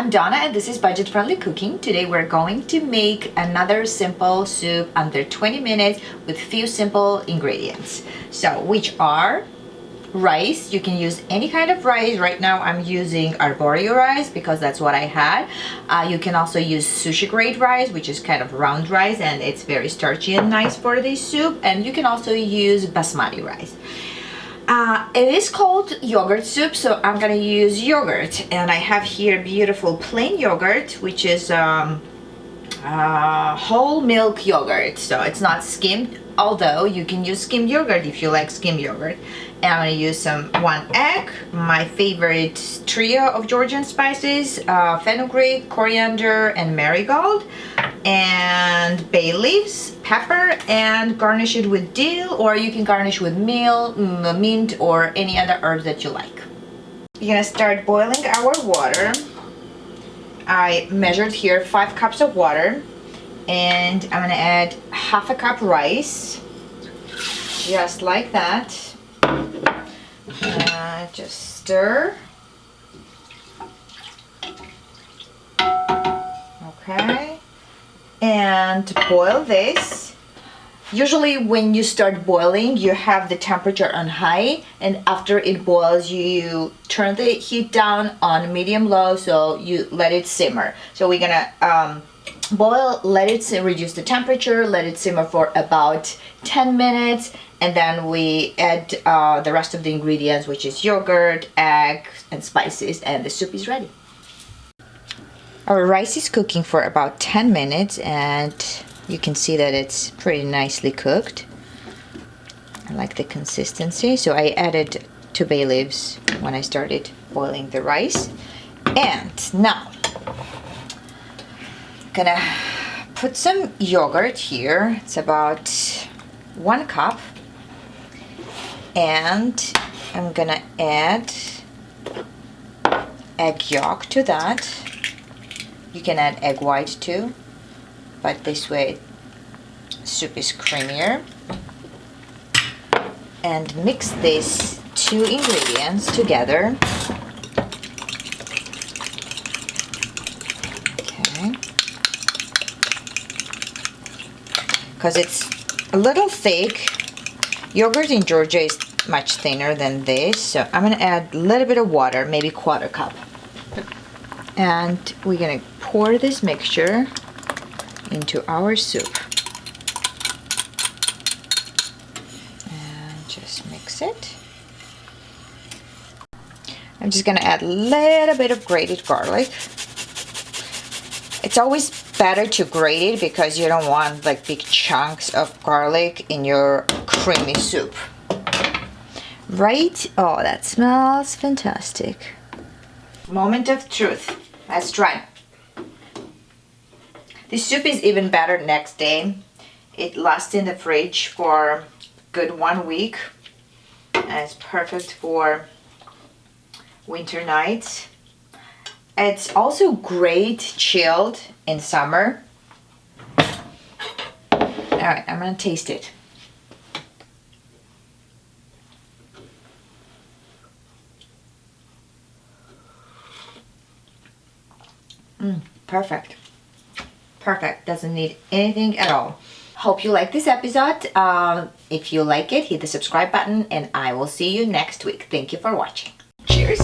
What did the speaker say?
I'm Donna and this is Budget Friendly Cooking. Today we're going to make another simple soup under 20 minutes with few simple ingredients. So, which are rice. You can use any kind of rice. Right now I'm using arborio rice because that's what I had. You can also use sushi grade rice, which is kind of round rice and it's very starchy and nice for this soup. And you can also use basmati rice. It is called yogurt soup, so I'm gonna use yogurt, and I have here beautiful plain yogurt, which is whole milk yogurt, so it's not skimmed, although you can use skimmed yogurt if you like skimmed yogurt. And I'm gonna use one egg, my favorite trio of Georgian spices, fenugreek, coriander, and marigold, and bay leaves, pepper, and garnish it with dill, or you can garnish with mint, or any other herbs that you like. We're gonna start boiling our water. I measured here 5 cups of water, and I'm gonna add half a cup rice, just like that. Just stir. Okay, and boil this. Usually when you start boiling, you have the temperature on high, and after it boils, you turn the heat down on medium-low, so you let it simmer. So we're gonna boil, let it reduce the temperature, let it simmer for about 10 minutes, and then we add the rest of the ingredients, which is yogurt, egg, and spices, and the soup is ready. Our rice is cooking for about 10 minutes, and you can see that it's pretty nicely cooked. I like the consistency, so I added 2 bay leaves when I started boiling the rice. And now, I'm gonna put some yogurt here. It's about 1 cup. And I'm gonna add egg yolk to that. You can add egg white too, but this way soup is creamier. And mix these 2 ingredients together. Okay. Because it's a little thick. Yogurt in Georgia is much thinner than this, so I'm gonna add a little bit of water, maybe 1/4 cup. And we're gonna pour this mixture into our soup. And just mix it. I'm just gonna add a little bit of grated garlic. It's always better to grate it because you don't want like big chunks of garlic in your creamy soup. Right? Oh, that smells fantastic. Moment of truth. Let's try. This soup is even better next day. It lasts in the fridge for good 1 week. And it's perfect for winter nights. It's also great chilled in summer. Alright, I'm gonna taste it. Perfect. Perfect. Doesn't need anything at all. Hope you like this episode. If you like it, hit the subscribe button and I will see you next week. Thank you for watching. Cheers.